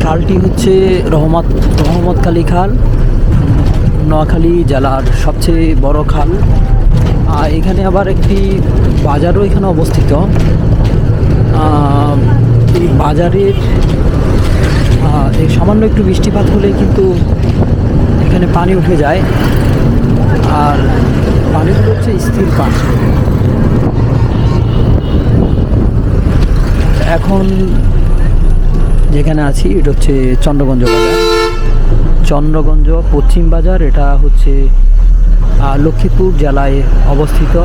খালটি হচ্ছে রহমতখালী খাল, নোয়াখালী জেলার সবচেয়ে বড় খাল। এখানে আবার একটি বাজারও এখানে অবস্থিত। এই বাজারের এই সামান্য একটু বৃষ্টিপাত হলে কিন্তু এখানে পানি উঠে যায়, আর পানিগুলো হচ্ছে স্থির পানি। এখন যেখানে আছি এটা হচ্ছে চন্দ্রগঞ্জ বাজার, চন্দ্রগঞ্জ পশ্চিম বাজার। এটা হচ্ছে লক্ষ্মীপুর জেলায় অবস্থিত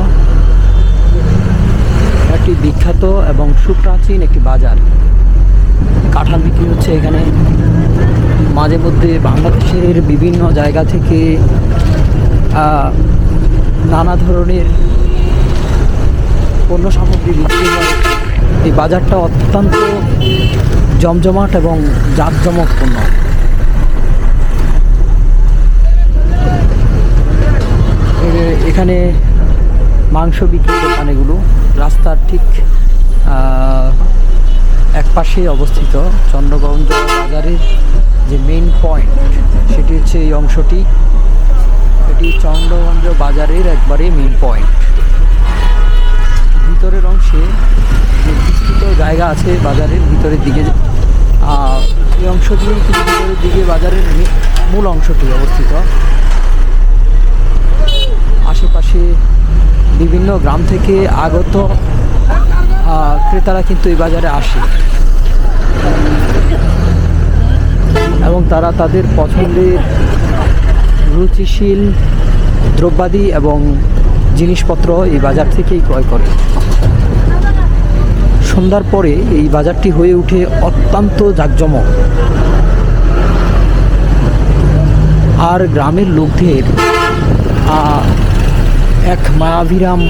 একটি বিখ্যাত এবং সুপ্রাচীন একটি বাজার। কাঁঠাল বিক্রি হচ্ছে এখানে। মাঝে মধ্যে বাংলাদেশের বিভিন্ন জায়গা থেকে নানা ধরনের পণ্য সামগ্রী বিক্রি হয়। এই বাজারটা অত্যন্ত জমজমাট এবং জাঁকজমকপূর্ণ। এখানে মাংস বিক্রির দোকানগুলো রাস্তার ঠিক এক পাশে অবস্থিত। চন্দ্রগঞ্জ বাজারের যে মেইন পয়েন্ট সেটি হচ্ছে এই অংশটি। এটি চন্দ্রগঞ্জ বাজারের একবারে মেইন পয়েন্ট। ভিতরের অংশে যে বিস্তৃত জায়গা আছে বাজারের ভিতরের দিকে, এই অংশ দিয়েই কিন্তু ভিতরের দিকে বাজারের মূল অংশটি অবস্থিত। আশেপাশে বিভিন্ন গ্রাম থেকে আগত ক্রেতারা কিন্তু এই বাজারে আসে এবং তারা তাদের পছন্দের রুচিশীল দ্রব্যাদি এবং জিনিসপত্র এই বাজার থেকেই ক্রয় করে। সন্ধ্যার পরে এই বাজারটি হয়ে ওঠে অত্যন্ত জাঁকজমক, আর গ্রামের লোকদের এক মায়াভিরাম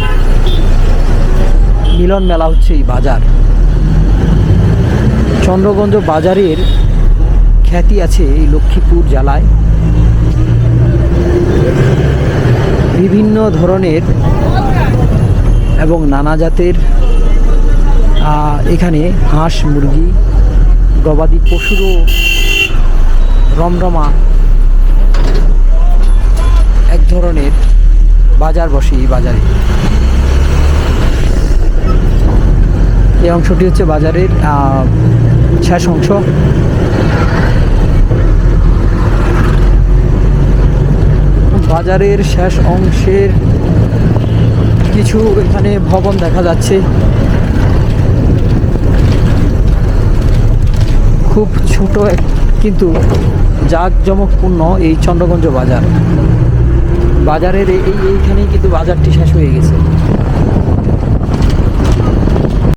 মিলন মেলা হচ্ছে এই বাজার। চন্দ্রগঞ্জ বাজারের খ্যাতি আছে এই লক্ষ্মীপুর জেলায়। বিভিন্ন ধরনের এবং নানা জাতের এখানে হাঁস, মুরগি, গবাদি পশুরও রমরমা এক ধরনের বাজার বসে এই বাজারে। এই অংশটি হচ্ছে বাজারের শেষ অংশ। বাজারের শেষ অংশের কিছু এখানে ভবন দেখা যাচ্ছে। খুব ছোট কিন্তু জাঁকজমকপূর্ণ এই চন্দ্রগঞ্জ বাজার। বাজারের এইখানেই কিন্তু বাজারটি শেষ হয়ে গেছে।